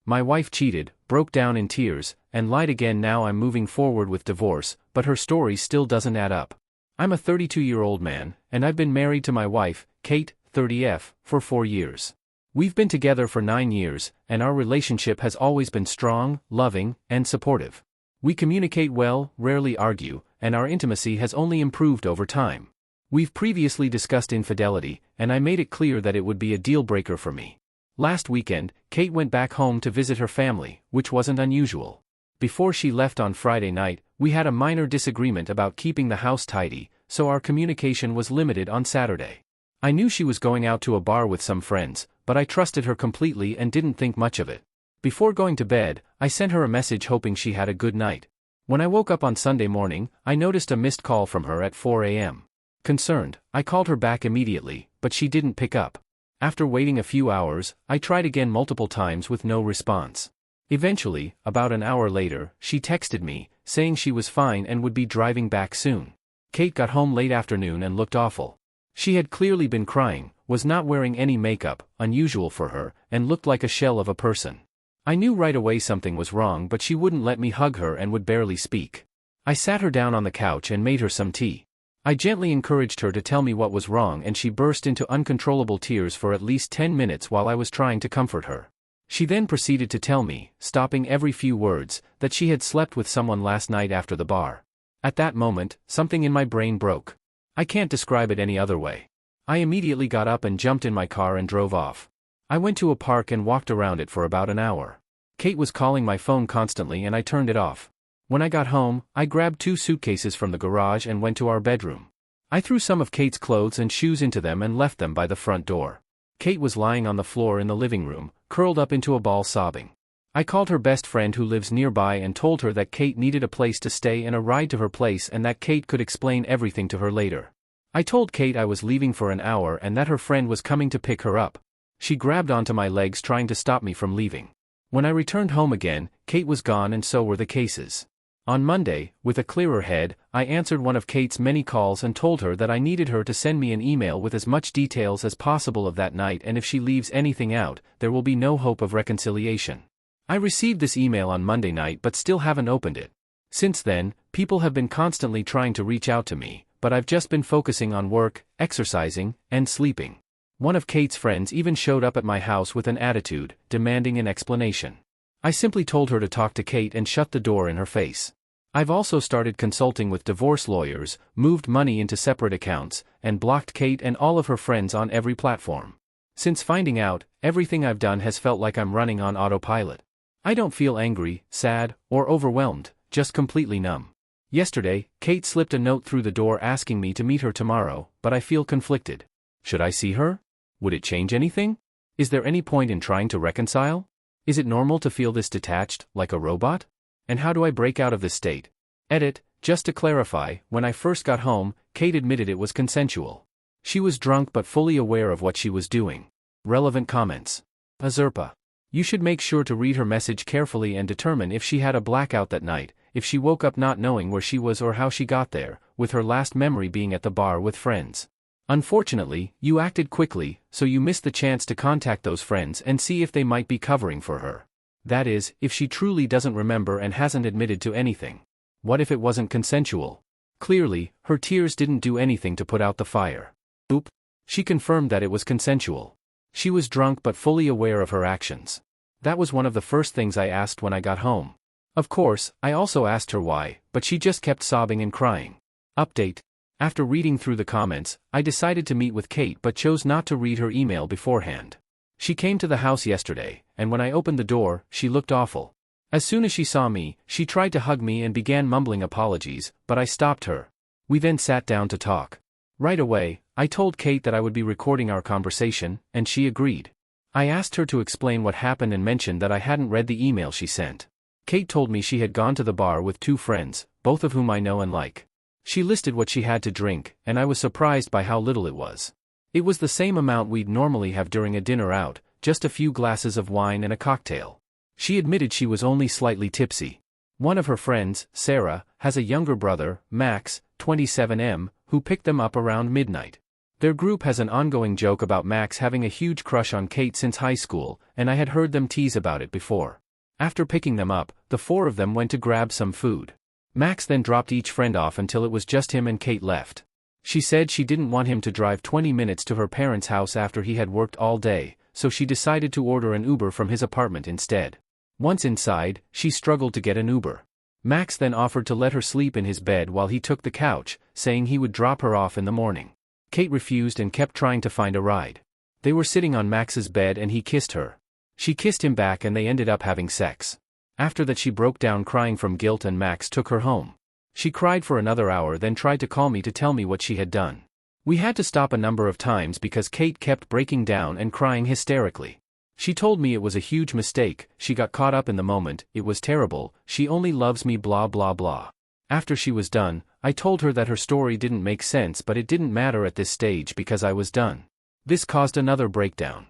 My wife cheated, broke down in tears, and lied again. Now I'm moving forward with divorce, but her story still doesn't add up. I'm a 32-year-old man, and I've been married to my wife, Kate, 30F, for 4 years. We've been together for 9 years, and our relationship has always been strong, loving, and supportive. We communicate well, rarely argue, and our intimacy has only improved over time. We've previously discussed infidelity, and I made it clear that it would be a deal-breaker for me. Last weekend, Kate went back home to visit her family, which wasn't unusual. Before she left on Friday night, we had a minor disagreement about keeping the house tidy, so our communication was limited on Saturday. I knew she was going out to a bar with some friends, but I trusted her completely and didn't think much of it. Before going to bed, I sent her a message hoping she had a good night. When I woke up on Sunday morning, I noticed a missed call from her at 4 a.m. Concerned, I called her back immediately, but she didn't pick up. After waiting a few hours, I tried again multiple times with no response. Eventually, about an hour later, she texted me, saying she was fine and would be driving back soon. Kate got home late afternoon and looked awful. She had clearly been crying, was not wearing any makeup, unusual for her, and looked like a shell of a person. I knew right away something was wrong, but she wouldn't let me hug her and would barely speak. I sat her down on the couch and made her some tea. I gently encouraged her to tell me what was wrong, and she burst into uncontrollable tears for at least 10 minutes while I was trying to comfort her. She then proceeded to tell me, stopping every few words, that she had slept with someone last night after the bar. At that moment, something in my brain broke. I can't describe it any other way. I immediately got up and jumped in my car and drove off. I went to a park and walked around it for about an hour. Kate was calling my phone constantly and I turned it off. When I got home, I grabbed 2 suitcases from the garage and went to our bedroom. I threw some of Kate's clothes and shoes into them and left them by the front door. Kate was lying on the floor in the living room, curled up into a ball sobbing. I called her best friend who lives nearby and told her that Kate needed a place to stay and a ride to her place and that Kate could explain everything to her later. I told Kate I was leaving for an hour and that her friend was coming to pick her up. She grabbed onto my legs trying to stop me from leaving. When I returned home again, Kate was gone and so were the cases. On Monday, with a clearer head, I answered one of Kate's many calls and told her that I needed her to send me an email with as much details as possible of that night, and if she leaves anything out, there will be no hope of reconciliation. I received this email on Monday night but still haven't opened it. Since then, people have been constantly trying to reach out to me, but I've just been focusing on work, exercising, and sleeping. One of Kate's friends even showed up at my house with an attitude, demanding an explanation. I simply told her to talk to Kate and shut the door in her face. I've also started consulting with divorce lawyers, moved money into separate accounts, and blocked Kate and all of her friends on every platform. Since finding out, everything I've done has felt like I'm running on autopilot. I don't feel angry, sad, or overwhelmed, just completely numb. Yesterday, Kate slipped a note through the door asking me to meet her tomorrow, but I feel conflicted. Should I see her? Would it change anything? Is there any point in trying to reconcile? Is it normal to feel this detached, like a robot? And how do I break out of this state? Edit, just to clarify, when I first got home, Kate admitted it was consensual. She was drunk but fully aware of what she was doing. Relevant comments. Azurpa. You should make sure to read her message carefully and determine if she had a blackout that night, if she woke up not knowing where she was or how she got there, with her last memory being at the bar with friends. Unfortunately, you acted quickly, so you missed the chance to contact those friends and see if they might be covering for her. That is, if she truly doesn't remember and hasn't admitted to anything. What if it wasn't consensual? Clearly, her tears didn't do anything to put out the fire. Oop. She confirmed that it was consensual. She was drunk but fully aware of her actions. That was one of the first things I asked when I got home. Of course, I also asked her why, but she just kept sobbing and crying. Update. After reading through the comments, I decided to meet with Kate but chose not to read her email beforehand. She came to the house yesterday, and when I opened the door, she looked awful. As soon as she saw me, she tried to hug me and began mumbling apologies, but I stopped her. We then sat down to talk. Right away, I told Kate that I would be recording our conversation, and she agreed. I asked her to explain what happened and mentioned that I hadn't read the email she sent. Kate told me she had gone to the bar with 2 friends, both of whom I know and like. She listed what she had to drink, and I was surprised by how little it was. It was the same amount we'd normally have during a dinner out, just a few glasses of wine and a cocktail. She admitted she was only slightly tipsy. One of her friends, Sarah, has a younger brother, Max, 27M, who picked them up around midnight. Their group has an ongoing joke about Max having a huge crush on Kate since high school, and I had heard them tease about it before. After picking them up, the four of them went to grab some food. Max then dropped each friend off until it was just him and Kate left. She said she didn't want him to drive 20 minutes to her parents' house after he had worked all day, so she decided to order an Uber from his apartment instead. Once inside, she struggled to get an Uber. Max then offered to let her sleep in his bed while he took the couch, saying he would drop her off in the morning. Kate refused and kept trying to find a ride. They were sitting on Max's bed and he kissed her. She kissed him back and they ended up having sex. After that she broke down crying from guilt and Max took her home. She cried for another hour then tried to call me to tell me what she had done. We had to stop a number of times because Kate kept breaking down and crying hysterically. She told me it was a huge mistake, she got caught up in the moment, it was terrible, she only loves me blah blah blah. After she was done, I told her that her story didn't make sense but it didn't matter at this stage because I was done. This caused another breakdown.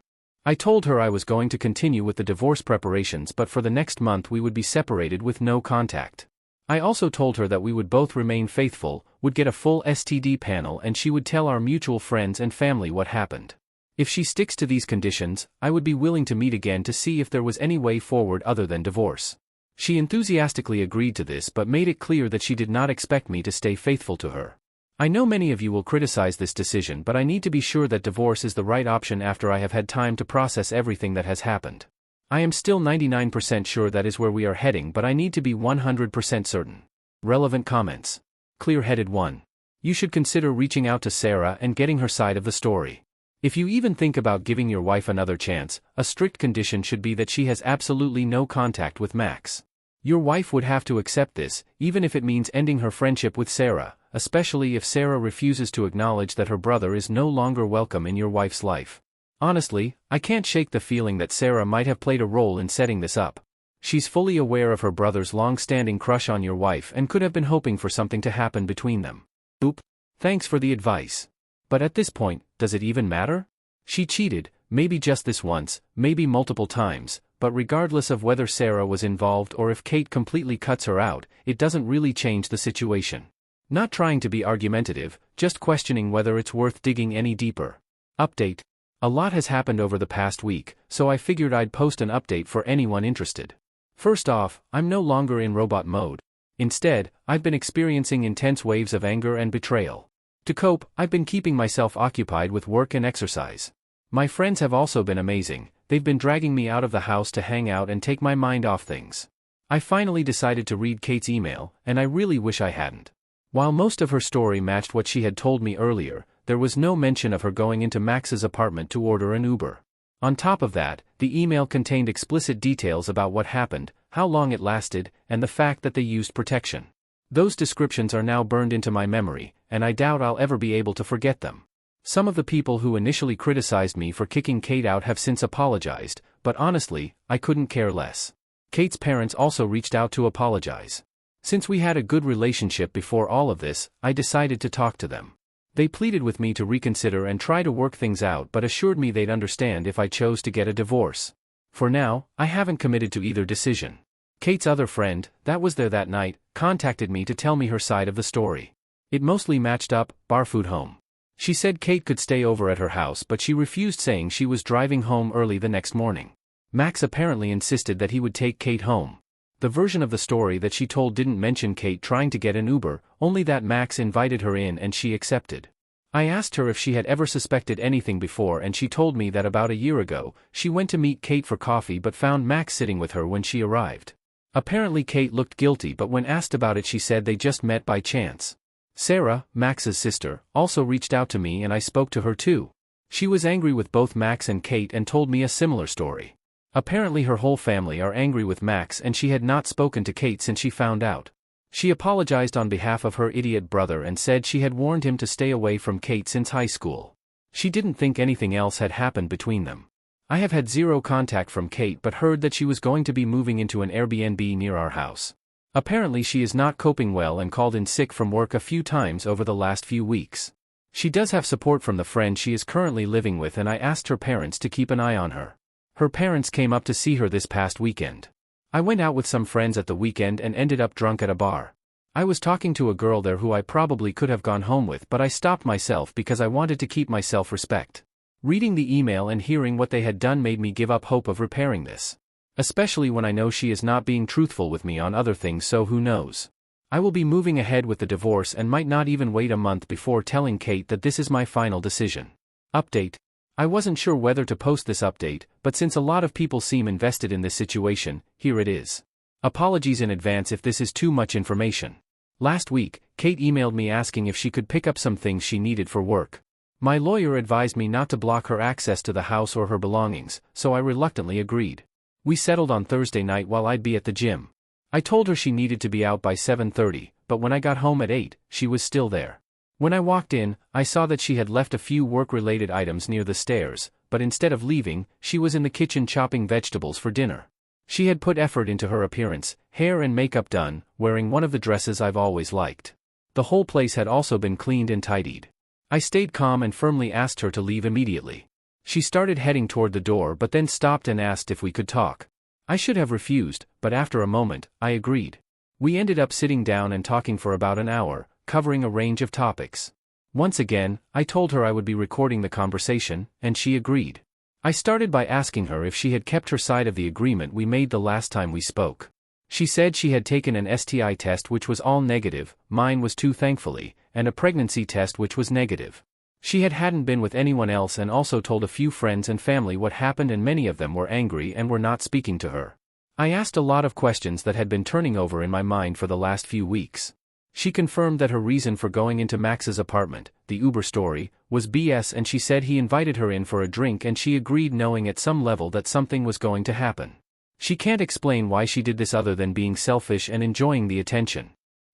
I told her I was going to continue with the divorce preparations but for the next month we would be separated with no contact. I also told her that we would both remain faithful, would get a full STD panel and she would tell our mutual friends and family what happened. If she sticks to these conditions, I would be willing to meet again to see if there was any way forward other than divorce. She enthusiastically agreed to this but made it clear that she did not expect me to stay faithful to her. I know many of you will criticize this decision but I need to be sure that divorce is the right option after I have had time to process everything that has happened. I am still 99% sure that is where we are heading but I need to be 100% certain. Relevant comments. Clear-headed 1. You should consider reaching out to Sarah and getting her side of the story. If you even think about giving your wife another chance, a strict condition should be that she has absolutely no contact with Max. Your wife would have to accept this, even if it means ending her friendship with Sarah, especially if Sarah refuses to acknowledge that her brother is no longer welcome in your wife's life. Honestly, I can't shake the feeling that Sarah might have played a role in setting this up. She's fully aware of her brother's long-standing crush on your wife and could have been hoping for something to happen between them. Oop. Thanks for the advice. But at this point, does it even matter? She cheated, maybe just this once, maybe multiple times, but regardless of whether Sarah was involved or if Kate completely cuts her out, it doesn't really change the situation. Not trying to be argumentative, just questioning whether it's worth digging any deeper. Update. A lot has happened over the past week, so I figured I'd post an update for anyone interested. First off, I'm no longer in robot mode. Instead, I've been experiencing intense waves of anger and betrayal. To cope, I've been keeping myself occupied with work and exercise. My friends have also been amazing, they've been dragging me out of the house to hang out and take my mind off things. I finally decided to read Kate's email, and I really wish I hadn't. While most of her story matched what she had told me earlier, there was no mention of her going into Max's apartment to order an Uber. On top of that, the email contained explicit details about what happened, how long it lasted, and the fact that they used protection. Those descriptions are now burned into my memory, and I doubt I'll ever be able to forget them. Some of the people who initially criticized me for kicking Kate out have since apologized, but honestly, I couldn't care less. Kate's parents also reached out to apologize. Since we had a good relationship before all of this, I decided to talk to them. They pleaded with me to reconsider and try to work things out but assured me they'd understand if I chose to get a divorce. For now, I haven't committed to either decision. Kate's other friend, that was there that night, contacted me to tell me her side of the story. It mostly matched up, barfoot home. She said Kate could stay over at her house but she refused, saying she was driving home early the next morning. Max apparently insisted that he would take Kate home. The version of the story that she told didn't mention Kate trying to get an Uber, only that Max invited her in and she accepted. I asked her if she had ever suspected anything before and she told me that about a year ago, she went to meet Kate for coffee but found Max sitting with her when she arrived. Apparently Kate looked guilty but when asked about it she said they just met by chance. Sarah, Max's sister, also reached out to me and I spoke to her too. She was angry with both Max and Kate and told me a similar story. Apparently her whole family are angry with Max and she had not spoken to Kate since she found out. She apologized on behalf of her idiot brother and said she had warned him to stay away from Kate since high school. She didn't think anything else had happened between them. I have had zero contact from Kate but heard that she was going to be moving into an Airbnb near our house. Apparently she is not coping well and called in sick from work a few times over the last few weeks. She does have support from the friend she is currently living with and I asked her parents to keep an eye on her. Her parents came up to see her this past weekend. I went out with some friends at the weekend and ended up drunk at a bar. I was talking to a girl there who I probably could have gone home with, but I stopped myself because I wanted to keep my self-respect. Reading the email and hearing what they had done made me give up hope of repairing this. Especially when I know she is not being truthful with me on other things, so who knows. I will be moving ahead with the divorce and might not even wait a month before telling Kate that this is my final decision. Update. I wasn't sure whether to post this update, but since a lot of people seem invested in this situation, here it is. Apologies in advance if this is too much information. Last week, Kate emailed me asking if she could pick up some things she needed for work. My lawyer advised me not to block her access to the house or her belongings, so I reluctantly agreed. We settled on Thursday night while I'd be at the gym. I told her she needed to be out by 7:30, but when I got home at 8, she was still there. When I walked in, I saw that she had left a few work-related items near the stairs, but instead of leaving, she was in the kitchen chopping vegetables for dinner. She had put effort into her appearance, hair and makeup done, wearing one of the dresses I've always liked. The whole place had also been cleaned and tidied. I stayed calm and firmly asked her to leave immediately. She started heading toward the door but then stopped and asked if we could talk. I should have refused, but after a moment, I agreed. We ended up sitting down and talking for about an hour, covering a range of topics. Once again, I told her I would be recording the conversation, and she agreed. I started by asking her if she had kept her side of the agreement we made the last time we spoke. She said she had taken an STI test which was all negative, mine was too thankfully, and a pregnancy test which was negative. She hadn't been with anyone else and also told a few friends and family what happened, and many of them were angry and were not speaking to her. I asked a lot of questions that had been turning over in my mind for the last few weeks. She confirmed that her reason for going into Max's apartment, the Uber story, was BS, and she said he invited her in for a drink and she agreed, knowing at some level that something was going to happen. She can't explain why she did this other than being selfish and enjoying the attention.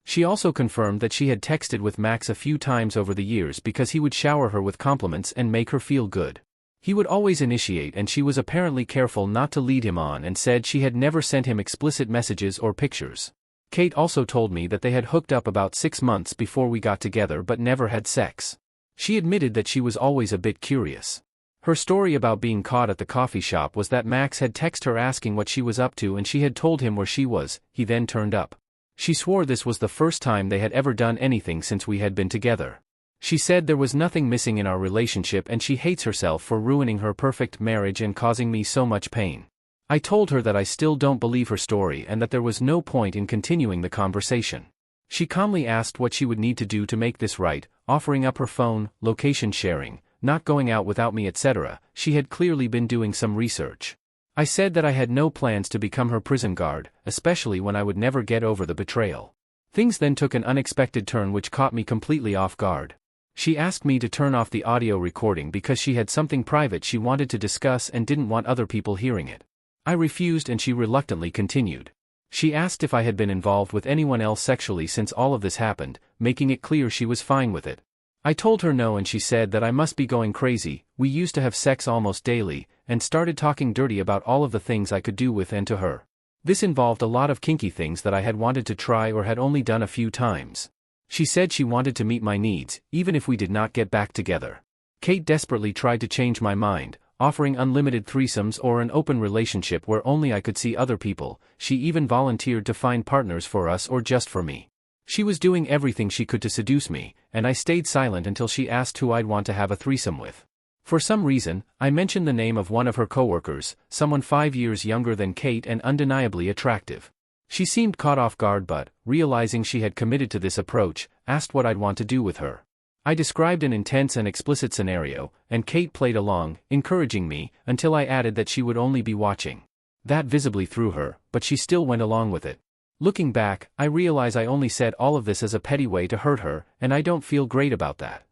She also confirmed that she had texted with Max a few times over the years because he would shower her with compliments and make her feel good. He would always initiate, and she was apparently careful not to lead him on, and said she had never sent him explicit messages or pictures. Kate also told me that they had hooked up about 6 months before we got together but never had sex. She admitted that she was always a bit curious. Her story about being caught at the coffee shop was that Max had texted her asking what she was up to and she had told him where she was. He then turned up. She swore this was the first time they had ever done anything since we had been together. She said there was nothing missing in our relationship and she hates herself for ruining her perfect marriage and causing me so much pain. I told her that I still don't believe her story and that there was no point in continuing the conversation. She calmly asked what she would need to do to make this right, offering up her phone, location sharing, not going out without me, etc. She had clearly been doing some research. I said that I had no plans to become her prison guard, especially when I would never get over the betrayal. Things then took an unexpected turn which caught me completely off guard. She asked me to turn off the audio recording because she had something private she wanted to discuss and didn't want other people hearing it. I refused and she reluctantly continued. She asked if I had been involved with anyone else sexually since all of this happened, making it clear she was fine with it. I told her no and she said that I must be going crazy. We used to have sex almost daily, and started talking dirty about all of the things I could do with and to her. This involved a lot of kinky things that I had wanted to try or had only done a few times. She said she wanted to meet my needs, even if we did not get back together. Kate desperately tried to change my mind, offering unlimited threesomes or an open relationship where only I could see other people. She even volunteered to find partners for us or just for me. She was doing everything she could to seduce me, and I stayed silent until she asked who I'd want to have a threesome with. For some reason, I mentioned the name of one of her coworkers, someone 5 years younger than Kate and undeniably attractive. She seemed caught off guard but, realizing she had committed to this approach, asked what I'd want to do with her. I described an intense and explicit scenario, and Kate played along, encouraging me, until I added that she would only be watching. That visibly threw her, but she still went along with it. Looking back, I realize I only said all of this as a petty way to hurt her, and I don't feel great about that.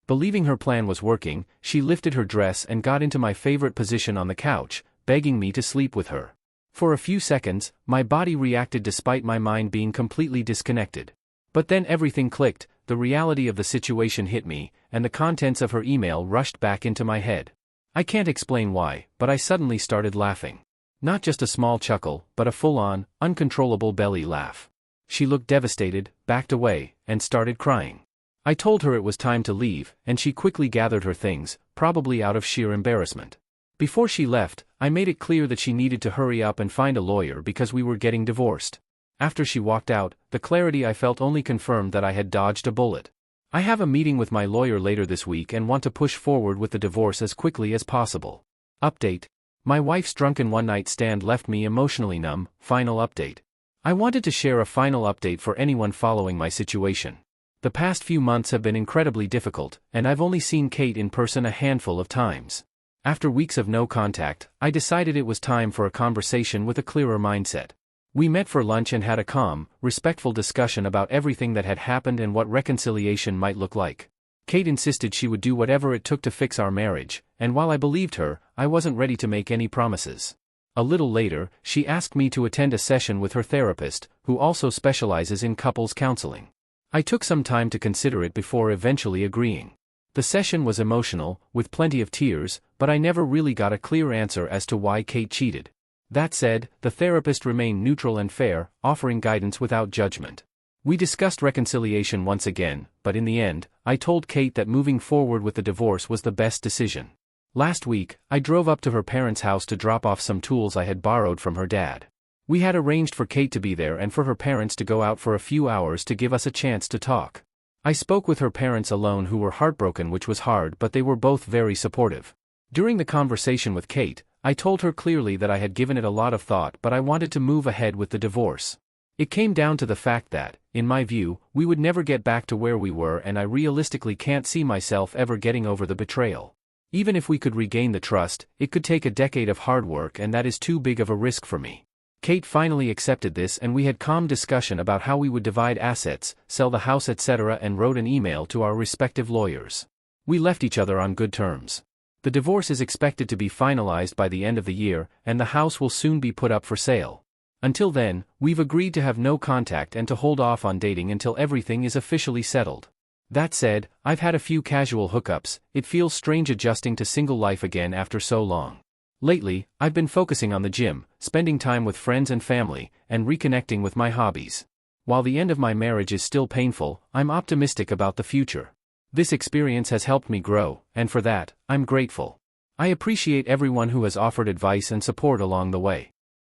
Believing her plan was working, she lifted her dress and got into my favorite position on the couch, begging me to sleep with her. For a few seconds, my body reacted despite my mind being completely disconnected. But then everything clicked, the reality of the situation hit me, and the contents of her email rushed back into my head. I can't explain why, but I suddenly started laughing. Not just a small chuckle, but a full-on, uncontrollable belly laugh. She looked devastated, backed away, and started crying. I told her it was time to leave, and she quickly gathered her things, probably out of sheer embarrassment. Before she left, I made it clear that she needed to hurry up and find a lawyer because we were getting divorced. After she walked out, the clarity I felt only confirmed that I had dodged a bullet. I have a meeting with my lawyer later this week and want to push forward with the divorce as quickly as possible. Update. My wife's drunken one-night stand left me emotionally numb. Final update. I wanted to share a final update for anyone following my situation. The past few months have been incredibly difficult, and I've only seen Kate in person a handful of times. After weeks of no contact, I decided it was time for a conversation with a clearer mindset. We met for lunch and had a calm, respectful discussion about everything that had happened and what reconciliation might look like. Kate insisted she would do whatever it took to fix our marriage, and while I believed her, I wasn't ready to make any promises. A little later, she asked me to attend a session with her therapist, who also specializes in couples counseling. I took some time to consider it before eventually agreeing. The session was emotional, with plenty of tears, but I never really got a clear answer as to why Kate cheated. That said, the therapist remained neutral and fair, offering guidance without judgment. We discussed reconciliation once again, but in the end, I told Kate that moving forward with the divorce was the best decision. Last week, I drove up to her parents' house to drop off some tools I had borrowed from her dad. We had arranged for Kate to be there and for her parents to go out for a few hours to give us a chance to talk. I spoke with her parents alone, who were heartbroken, which was hard, but they were both very supportive. During the conversation with Kate, I told her clearly that I had given it a lot of thought, but I wanted to move ahead with the divorce. It came down to the fact that, in my view, we would never get back to where we were, and I realistically can't see myself ever getting over the betrayal. Even if we could regain the trust, it could take a decade of hard work, and that is too big of a risk for me. Kate finally accepted this, and we had calm discussion about how we would divide assets, sell the house, etc., and wrote an email to our respective lawyers. We left each other on good terms. The divorce is expected to be finalized by the end of the year, and the house will soon be put up for sale. Until then, we've agreed to have no contact and to hold off on dating until everything is officially settled. That said, I've had a few casual hookups. It feels strange adjusting to single life again after so long. Lately, I've been focusing on the gym, spending time with friends and family, and reconnecting with my hobbies. While the end of my marriage is still painful, I'm optimistic about the future. This experience has helped me grow, and for that, I'm grateful. I appreciate everyone who has offered advice and support along the way.